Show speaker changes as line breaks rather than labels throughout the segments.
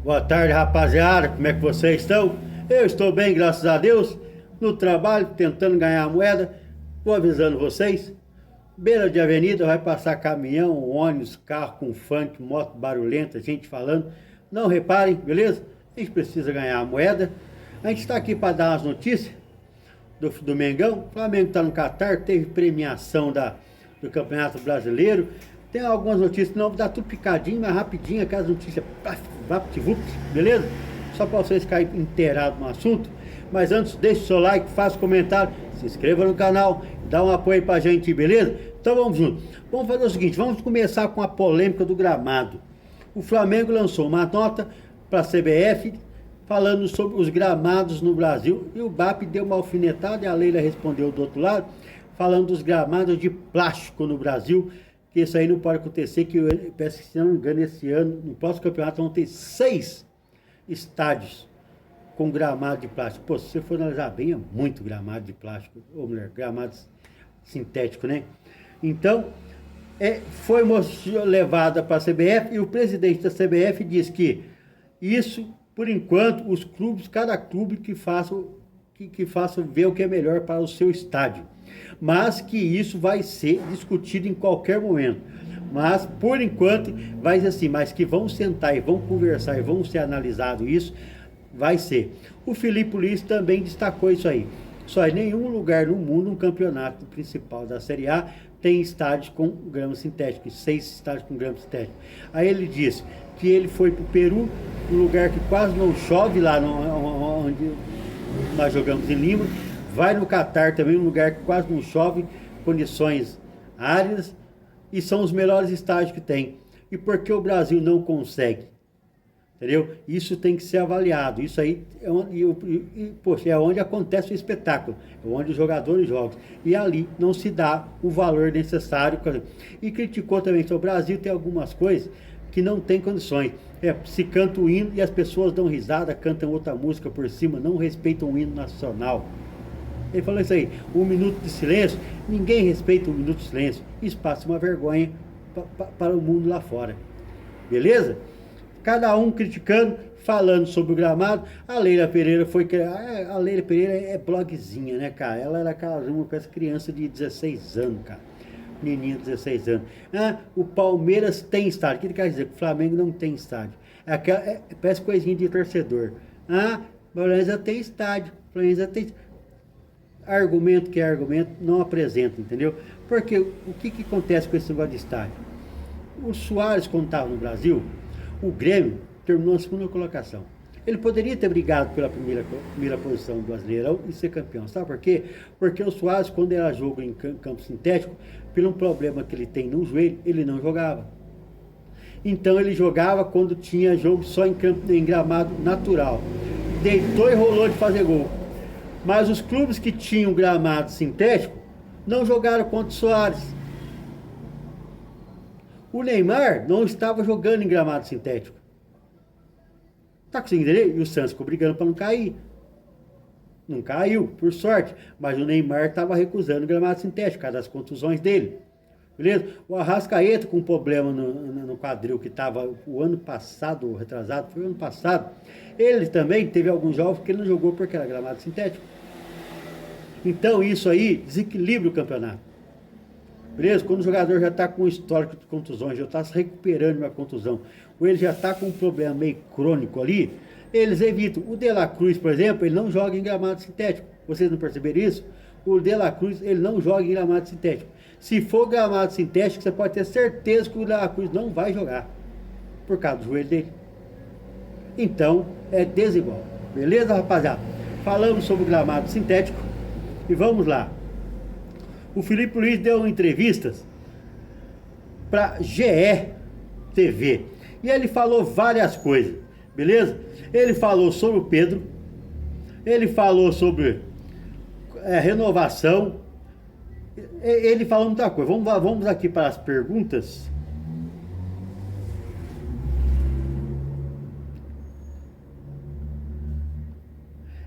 Boa tarde, rapaziada. Como é que vocês estão? Eu estou bem, graças a Deus. No trabalho, tentando ganhar a moeda. Vou avisando vocês. Beira de avenida vai passar caminhão, ônibus, carro com funk, moto barulhenta, gente falando. Não reparem, beleza? A gente precisa ganhar a moeda. A gente está aqui para dar umas notícias do Mengão. O Flamengo está no Catar, teve premiação do Campeonato Brasileiro. Tem algumas notícias, não, dá tudo picadinho, mas rapidinho, aquelas notícias, vapt-vupt, beleza? Só para vocês ficarem inteirados no assunto. Mas antes, deixe o seu like, faça comentário, se inscreva no canal, dá um apoio aí pra gente, beleza? Então vamos junto. Vamos fazer o seguinte, vamos começar com a polêmica do gramado. O Flamengo lançou uma nota para a CBF falando sobre os gramados no Brasil e o BAP deu uma alfinetada e a Leila respondeu do outro lado, falando dos gramados de plástico no Brasil, que isso aí não pode acontecer, que parece que, se não me engano, esse ano, no próximo campeonato, vão ter 6 estádios com gramado de plástico. Pô, se você for analisar bem, é muito gramado de plástico, ou melhor, gramado sintético, né? Então, foi levada para a CBF e o presidente da CBF diz que isso, por enquanto, os clubes, cada clube que faça ver o que é melhor para o seu estádio. Mas que isso vai ser discutido em qualquer momento. Mas, por enquanto, vai ser assim, mas que vão sentar e vão conversar e vão ser analisado isso, vai ser. O Filipe Luiz também destacou isso aí. Só em nenhum lugar no mundo, um campeonato principal da Série A, tem estádios com grama sintética, 6 estádios com grama sintética. Aí ele disse que ele foi para o Peru, um lugar que quase não chove, lá onde nós jogamos em Lima. Vai no Catar também, um lugar que quase não chove, condições áridas, e são os melhores estádios que tem. E por que o Brasil não consegue? Entendeu? Isso tem que ser avaliado. Isso aí é poxa, é onde acontece o espetáculo, é onde os jogadores jogam. E ali não se dá o valor necessário. E criticou também que o Brasil tem algumas coisas que não tem condições. Se canta o hino e as pessoas dão risada, cantam outra música por cima, não respeitam o hino nacional. Ele falou isso aí, 1 minuto de silêncio, ninguém respeita 1 minuto de silêncio. Isso passa uma vergonha para o mundo lá fora. Beleza? Cada um criticando, falando sobre o gramado. A Leila Pereira a Leila Pereira é blogzinha, né, cara? Ela era casada com essa criança de 16 anos, cara. Menina de 16 anos. O Palmeiras tem estádio. O que ele quer dizer? Que o Flamengo não tem estádio. Parece coisinha de torcedor. O Palmeiras já tem estádio. O Palmeiras já tem argumento que é argumento, não apresenta, entendeu? Porque o que acontece com esse negócio de estádio? O Soares, quando estava no Brasil, o Grêmio terminou na segunda colocação. Ele poderia ter brigado pela primeira posição do Brasileirão e ser campeão. Sabe por quê? Porque o Soares, quando era jogo em campo sintético, pelo um problema que ele tem no joelho, ele não jogava. Então ele jogava quando tinha jogo só em gramado natural. Deitou e rolou de fazer gol. Mas os clubes que tinham gramado sintético não jogaram contra o Soares. O Neymar não estava jogando em gramado sintético. Tá conseguindo entender? E o Santos ficou brigando para não cair. Não caiu, por sorte. Mas o Neymar estava recusando o gramado sintético, por causa das contusões dele. Beleza? O Arrascaeta com um problema no quadril que estava o ano passado, retrasado, foi o ano passado. Ele também teve alguns jogos que ele não jogou porque era gramado sintético. Então isso aí desequilibra o campeonato. Beleza? Quando o jogador já está com um histórico de contusões, já está se recuperando de uma contusão, ou ele já está com um problema meio crônico ali, eles evitam. O De La Cruz, por exemplo, ele não joga em gramado sintético. Vocês não perceberam isso? O De La Cruz, ele não joga em gramado sintético. Se for gramado sintético, você pode ter certeza que o De La Cruz não vai jogar, por causa do joelho dele. Então, é desigual. Beleza, rapaziada? Falamos sobre o gramado sintético e vamos lá. O Filipe Luiz deu entrevistas para GE TV e ele falou várias coisas, beleza? Ele falou sobre o Pedro, ele falou sobre renovação, ele falou muita coisa. Vamos aqui para as perguntas.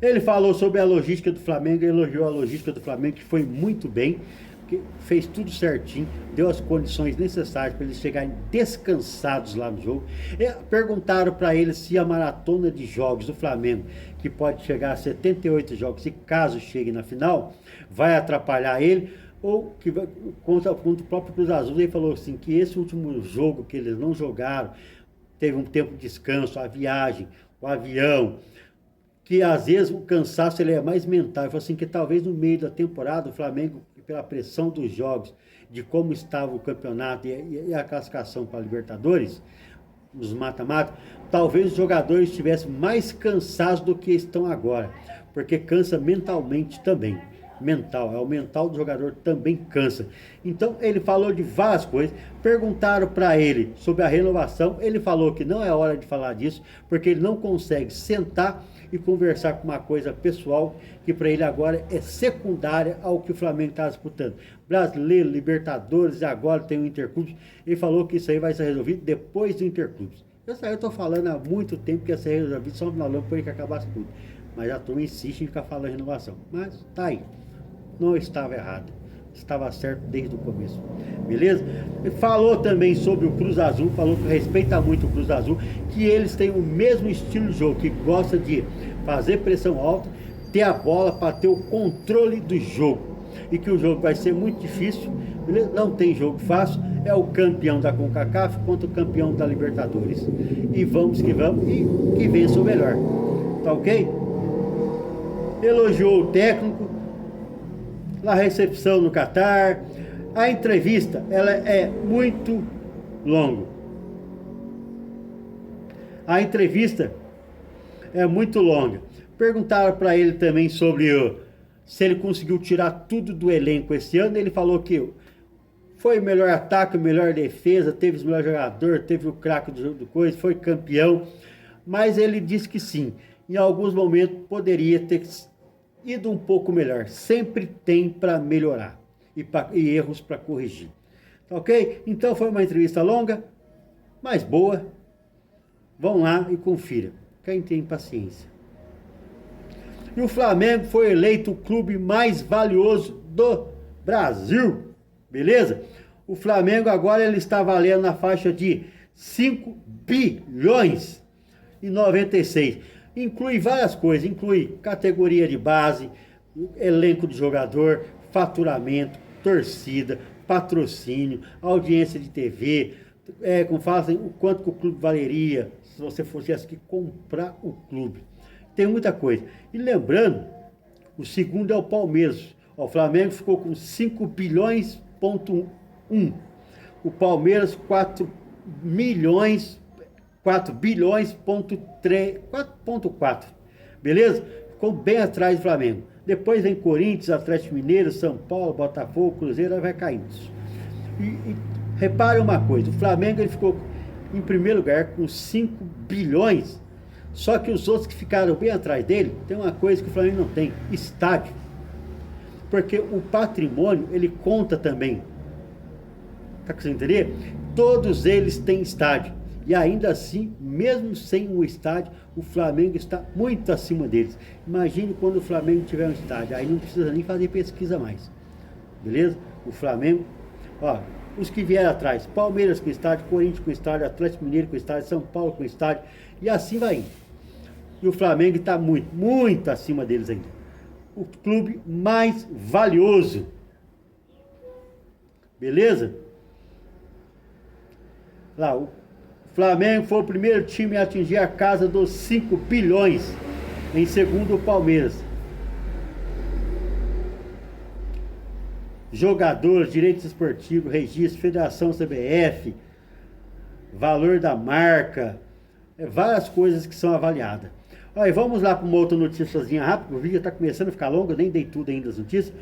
Ele falou sobre a logística do Flamengo, elogiou a logística do Flamengo, que foi muito bem. que fez tudo certinho, deu as condições necessárias para eles chegarem descansados lá no jogo. Perguntaram para ele se a maratona de jogos do Flamengo, que pode chegar a 78 jogos, e caso chegue na final, vai atrapalhar ele, ou que contra o próprio Cruz Azul. Ele falou assim, que esse último jogo que eles não jogaram, teve um tempo de descanso, a viagem, o avião, que às vezes o cansaço ele é mais mental. Ele falou assim, que talvez no meio da temporada o Flamengo, pela pressão dos jogos, de como estava o campeonato e a classificação para a Libertadores, os mata-mata, talvez os jogadores estivessem mais cansados do que estão agora, porque cansa mentalmente também. O mental do jogador também cansa. Então ele falou de várias coisas. Perguntaram para ele sobre a renovação, ele falou que não é hora de falar disso, porque ele não consegue sentar e conversar com uma coisa pessoal que para ele agora é secundária ao que o Flamengo está disputando. Brasileiro, Libertadores e agora tem o Interclubes. Ele falou que isso aí vai ser resolvido depois do Interclubes. Isso aí eu estou falando há muito tempo que ia ser resolvido só na lâmpada que acabasse tudo. Mas a turma insiste em ficar falando renovação. Mas tá aí. Não estava errado. Estava certo desde o começo. Beleza? Ele falou também sobre o Cruz Azul, falou que respeita muito o Cruz Azul, que eles têm o mesmo estilo de jogo, que gosta de fazer pressão alta, ter a bola para ter o controle do jogo. E que o jogo vai ser muito difícil, beleza? Não tem jogo fácil, é o campeão da CONCACAF contra o campeão da Libertadores. E vamos que vamos, e que vença o melhor. Tá ok? Elogiou o técnico, a recepção no Catar. A entrevista, ela é muito longa. A entrevista é muito longa. Perguntaram para ele também sobre se ele conseguiu tirar tudo do elenco esse ano. Ele falou que foi o melhor ataque, a melhor defesa, teve os melhores jogadores, teve o craque do coisa, foi campeão. Mas ele disse que sim, em alguns momentos poderia ter ido um pouco melhor. Sempre tem para melhorar e erros para corrigir. Tá ok? Então foi uma entrevista longa, mas boa. Vão lá e confira. Quem tem paciência. E o Flamengo foi eleito o clube mais valioso do Brasil. Beleza? O Flamengo agora ele está valendo na faixa de 5 bilhões e 96. Inclui várias coisas, inclui categoria de base, elenco de jogador, faturamento, torcida, patrocínio, audiência de TV, como fazem, o quanto que o clube valeria se você fosse que comprar o clube. Tem muita coisa. E lembrando, o segundo é o Palmeiras. O Flamengo ficou com 5 bilhões,1. O Palmeiras 4 bilhões,3, 4,4. Beleza? Ficou bem atrás do Flamengo. Depois vem Corinthians, Atlético Mineiro, São Paulo, Botafogo, Cruzeiro, aí vai caindo. E repare uma coisa, o Flamengo ele ficou em primeiro lugar com 5 bilhões, só que os outros que ficaram bem atrás dele, tem uma coisa que o Flamengo não tem, estádio. Porque o patrimônio, ele conta também. Tá conseguindo entender? Todos eles têm estádio. E ainda assim, mesmo sem um estádio, o Flamengo está muito acima deles. Imagine quando o Flamengo tiver um estádio, aí não precisa nem fazer pesquisa mais. Beleza? O Flamengo, ó, os que vieram atrás, Palmeiras com estádio, Corinthians com estádio, Atlético Mineiro com estádio, São Paulo com estádio, e assim vai indo. E o Flamengo está muito, muito acima deles ainda. O clube mais valioso. Beleza? Lá, o Flamengo foi o primeiro time a atingir a casa dos 5 bilhões. Em segundo, o Palmeiras. Jogadores, direitos esportivos, registro, federação CBF, valor da marca, várias coisas que são avaliadas. Olha, vamos lá para uma outra noticiazinha rápida. O vídeo está começando a ficar longo, eu nem dei tudo ainda das notícias.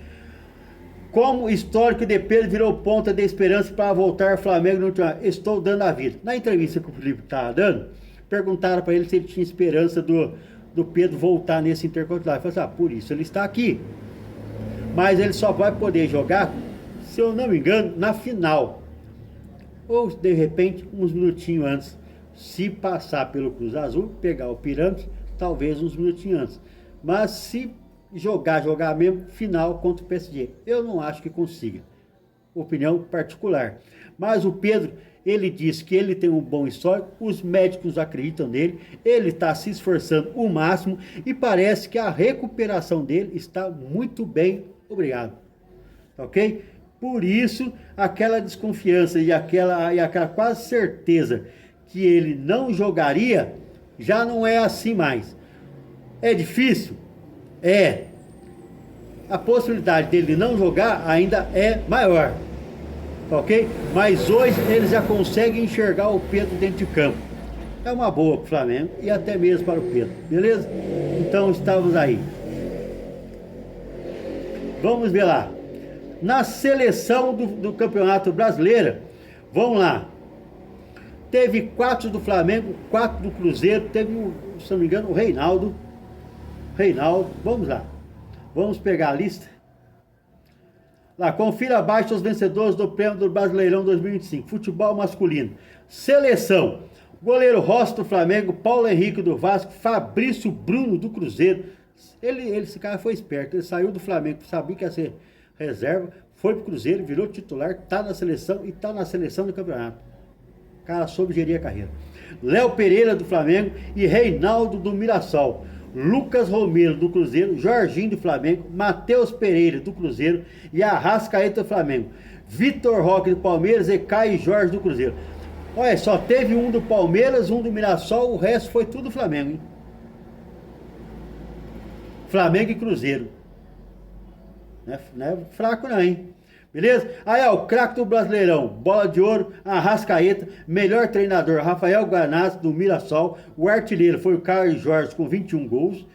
Como histórico de Pedro virou ponta de esperança para voltar ao Flamengo no último ano. Estou dando a vida. Na entrevista que o Felipe estava dando, perguntaram para ele se ele tinha esperança do Pedro voltar nesse Intercontinental. Ele falou assim, por isso ele está aqui. Mas ele só vai poder jogar, se eu não me engano, na final. Ou, de repente, uns minutinhos antes. Se passar pelo Cruz Azul, pegar o Pirâmide, talvez uns minutinhos antes. Mas se jogar mesmo, final contra o PSG. Eu não acho que consiga. opinião particular. Mas o Pedro, ele diz que ele tem um bom histórico, os médicos acreditam nele, ele está se esforçando o máximo e parece que a recuperação dele está muito bem, obrigado. Ok? Por isso, aquela desconfiança e aquela quase certeza que ele não jogaria, já não é assim mais. É difícil? É. A possibilidade dele não jogar ainda é maior. Ok? Mas hoje eles já conseguem enxergar o Pedro dentro de campo. É uma boa para o Flamengo e até mesmo para o Pedro. Beleza? Então estamos aí. Vamos ver lá. Na seleção do Campeonato Brasileiro, vamos lá. Teve 4 do Flamengo, 4 do Cruzeiro, teve, se não me engano, o Reinaldo, vamos lá. Vamos pegar a lista. Lá, confira abaixo os vencedores do prêmio do Brasileirão 2025, futebol masculino. Seleção, goleiro Rossi do Flamengo, Paulo Henrique do Vasco, Fabrício Bruno do Cruzeiro. Esse cara foi esperto, ele saiu do Flamengo, sabia que ia ser reserva, foi pro Cruzeiro, virou titular, tá na seleção e tá na seleção do campeonato. O cara soube gerir a carreira. Léo Pereira do Flamengo e Reinaldo do Mirassol. Lucas Romero do Cruzeiro, Jorginho do Flamengo, Matheus Pereira do Cruzeiro e Arrascaeta do Flamengo. Vitor Roque do Palmeiras e Caio Jorge do Cruzeiro. Olha, só teve um do Palmeiras, um do Mirassol, o resto foi tudo do Flamengo, hein? Flamengo e Cruzeiro. Não é fraco não, hein? Beleza? Aí, ó, o craque do Brasileirão, bola de ouro, Arrascaeta, melhor treinador, Rafael Guanazzi, do Mirassol, o artilheiro foi o Caio Jorge com 21 gols,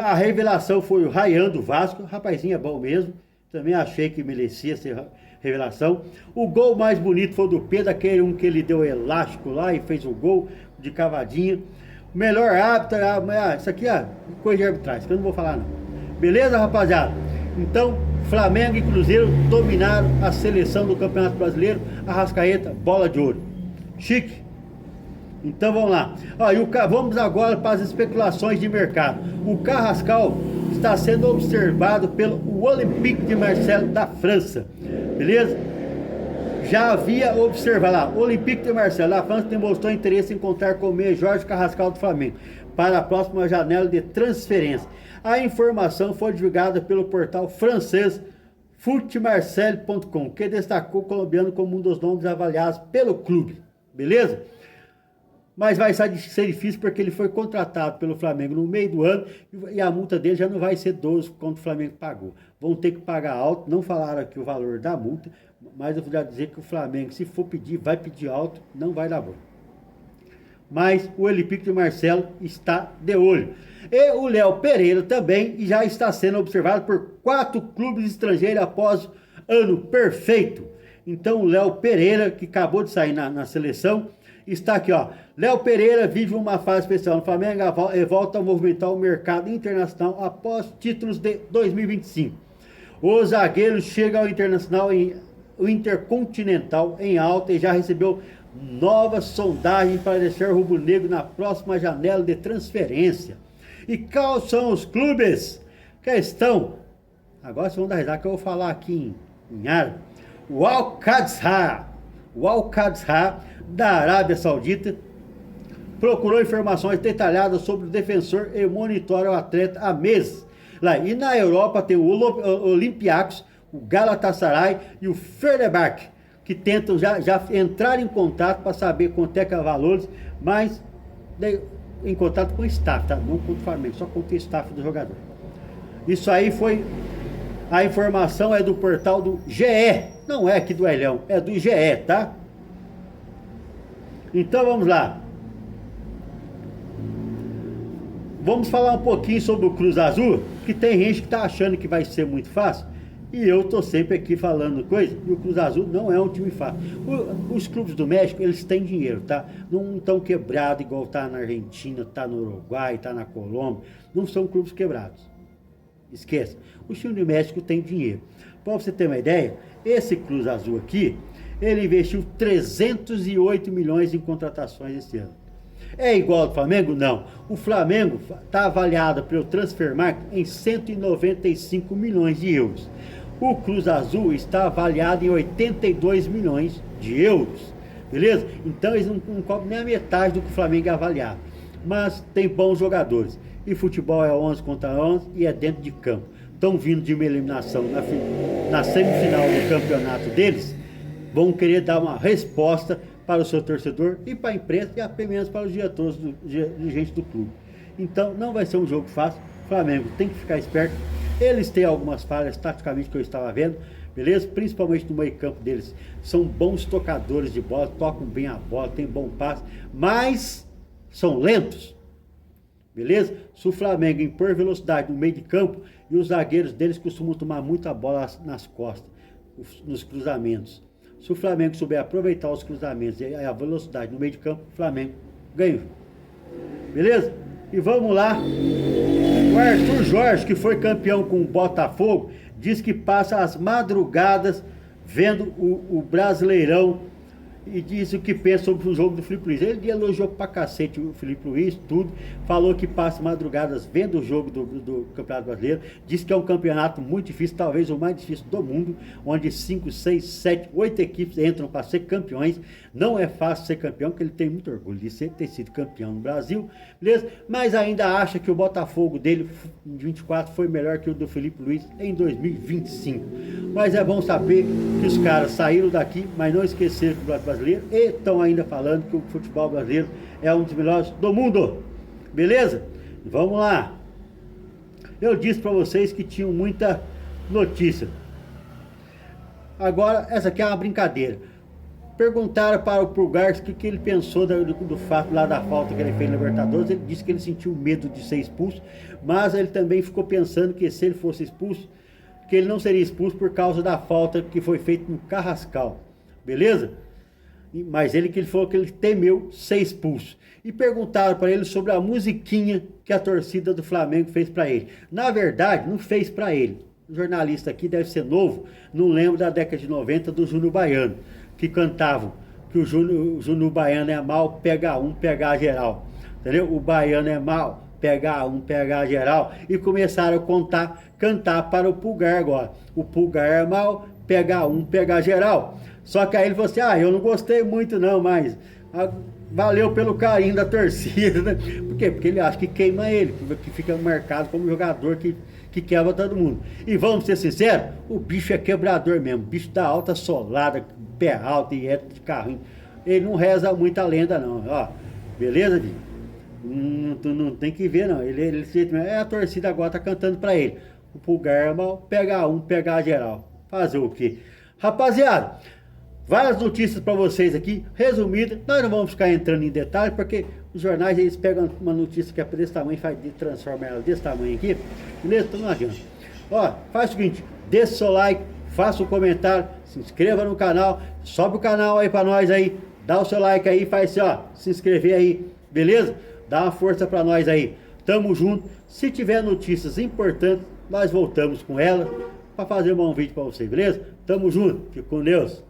a revelação foi o Ryan do Vasco, rapazinho é bom mesmo, também achei que merecia ser revelação. O gol mais bonito foi do Pedro, aquele um que ele deu elástico lá e fez o gol de cavadinha. O melhor árbitro, isso aqui é coisa de arbitragem, que eu não vou falar não. Beleza, rapaziada? Então, Flamengo e Cruzeiro dominaram a seleção do Campeonato Brasileiro. Arrascaeta, bola de ouro. Chique. Então vamos lá. Vamos agora para as especulações de mercado. O Carrascal está sendo observado pelo Olympique de Marseille da França. Beleza? Já havia observado lá. O Olympique de Marseille da França demonstrou interesse em contar com o meia Jorge Carrascal do Flamengo para a próxima janela de transferência. A informação foi divulgada pelo portal francês footmarseille.com, que destacou o colombiano como um dos nomes avaliados pelo clube. Beleza? Mas vai ser difícil porque ele foi contratado pelo Flamengo no meio do ano e a multa dele já não vai ser 12 quanto o Flamengo pagou. Vão ter que pagar alto, não falaram aqui o valor da multa, mas eu vou já dizer que o Flamengo, se for pedir, vai pedir alto, não vai dar bom. Mas o Olympique de Marseille está de olho. E o Léo Pereira também já está sendo observado por 4 clubes estrangeiros após ano perfeito. Então o Léo Pereira, que acabou de sair na seleção, está aqui, ó. Léo Pereira vive uma fase especial no Flamengo e volta a movimentar o mercado internacional após títulos de 2025. O zagueiro chega ao o Intercontinental em alta e já recebeu novas sondagens para deixar o rubro-negro na próxima janela de transferência. E quais são os clubes que estão? Agora vocês vão dar risada que eu vou falar aqui em árabe. O Al-Qadha da Arábia Saudita procurou informações detalhadas sobre o defensor e monitora o atleta há meses. Lá, e na Europa tem o Olympiacos, o Galatasaray e o Fenerbahçe, que tentam já entrar em contato para saber quanto é que é valores, mas em contato com o staff, tá? Não com o Flamengo, só com o staff do jogador. Isso aí foi, a informação é do portal do GE, não é aqui do Elhão, é do GE, tá? Então vamos lá. Vamos falar um pouquinho sobre o Cruz Azul, que tem gente que tá achando que vai ser muito fácil. E eu tô sempre aqui falando coisa, e o Cruz Azul não é um time fácil. Os clubes do México, eles têm dinheiro, tá? Não estão quebrados igual tá na Argentina, tá no Uruguai, tá na Colômbia. Não são clubes quebrados. Esquece. O time do México tem dinheiro. Para você ter uma ideia, esse Cruz Azul aqui, ele investiu 308 milhões em contratações esse ano. É igual ao do Flamengo? Não. O Flamengo está avaliado pelo Transfermarkt em 195 milhões de euros. O Cruz Azul está avaliado em 82 milhões de euros. Beleza? Então eles não cobram nem a metade do que o Flamengo é avaliado. Mas tem bons jogadores. E futebol é 11 contra 11 e é dentro de campo. Estão vindo de uma eliminação na semifinal do campeonato deles. Vão querer dar uma resposta para o seu torcedor e para a imprensa e até mesmo para os dirigentes do clube. Então não vai ser um jogo fácil. O Flamengo tem que ficar esperto. Eles têm algumas falhas taticamente que eu estava vendo, beleza? Principalmente no meio campo deles. São bons tocadores de bola, tocam bem a bola, tem bom passe, mas são lentos, beleza? Se o Flamengo impor velocidade no meio de campo, e os zagueiros deles costumam tomar muita bola nas costas, nos cruzamentos. Se o Flamengo souber aproveitar os cruzamentos e a velocidade no meio de campo, o Flamengo ganha. Beleza? E vamos lá. O Arthur Jorge, que foi campeão com o Botafogo, diz que passa as madrugadas vendo o Brasileirão e diz o que pensa sobre o jogo do Felipe Luiz. Ele elogiou pra cacete o Felipe Luiz, tudo. Falou que passa madrugadas vendo o jogo do Campeonato Brasileiro. Disse que é um campeonato muito difícil, talvez o mais difícil do mundo, onde 5, 6, 7, 8 equipes entram para ser campeões. Não é fácil ser campeão, porque ele tem muito orgulho de ter sido campeão no Brasil, beleza? Mas ainda acha que o Botafogo dele em 24 foi melhor que o do Felipe Luiz em 2025. Mas é bom saber que os caras saíram daqui, mas não esqueceram do brasileiro e estão ainda falando que o futebol brasileiro é um dos melhores do mundo. Beleza? Vamos lá. Eu disse para vocês que tinham muita notícia. Agora, essa aqui é uma brincadeira. Perguntaram para o Pulgar o que ele pensou do fato lá da falta que ele fez na Libertadores. Ele disse que ele sentiu medo de ser expulso, mas ele também ficou pensando que se ele fosse expulso, que ele não seria expulso por causa da falta que foi feita no Carrascal. Beleza? Mas ele falou que ele temeu ser expulso. E perguntaram para ele sobre a musiquinha que a torcida do Flamengo fez para ele. Na verdade, não fez para ele. O jornalista aqui deve ser novo, não lembro da década de 90 do Júnior Baiano, que cantavam que o Júnior Baiano é mal, pega um, pega geral. Entendeu? O Baiano é mal, pega um, pega geral. E começaram a cantar para o Pulgar agora. O Pulgar é mal, pega um, pega geral. Só que aí ele falou assim, eu não gostei muito não, mas valeu pelo carinho da torcida, né? Por quê? Porque ele acha que queima ele, que fica marcado como jogador que quebra todo mundo. E vamos ser sinceros, o bicho é quebrador mesmo, bicho da alta solada, pé alto e é de carrinho. Ele não reza muita lenda não, ó. Beleza, Dinho? Não tem que ver não, ele a torcida agora tá cantando pra ele. O Pulgar mal, pega um, pega geral. Fazer o quê? Rapaziada, várias notícias para vocês aqui, resumidas. Nós não vamos ficar entrando em detalhes, porque os jornais eles pegam uma notícia que é desse tamanho e transformam ela desse tamanho aqui. Beleza? Então não adianta. Ó, faz o seguinte, deixa o seu like, faça um comentário, se inscreva no canal, sobe o canal aí para nós aí, dá o seu like aí, faz assim, ó, se inscrever aí, beleza? Dá uma força para nós aí. Tamo junto. Se tiver notícias importantes, nós voltamos com elas para fazer um bom vídeo para você, beleza? Tamo junto. Fique com Deus.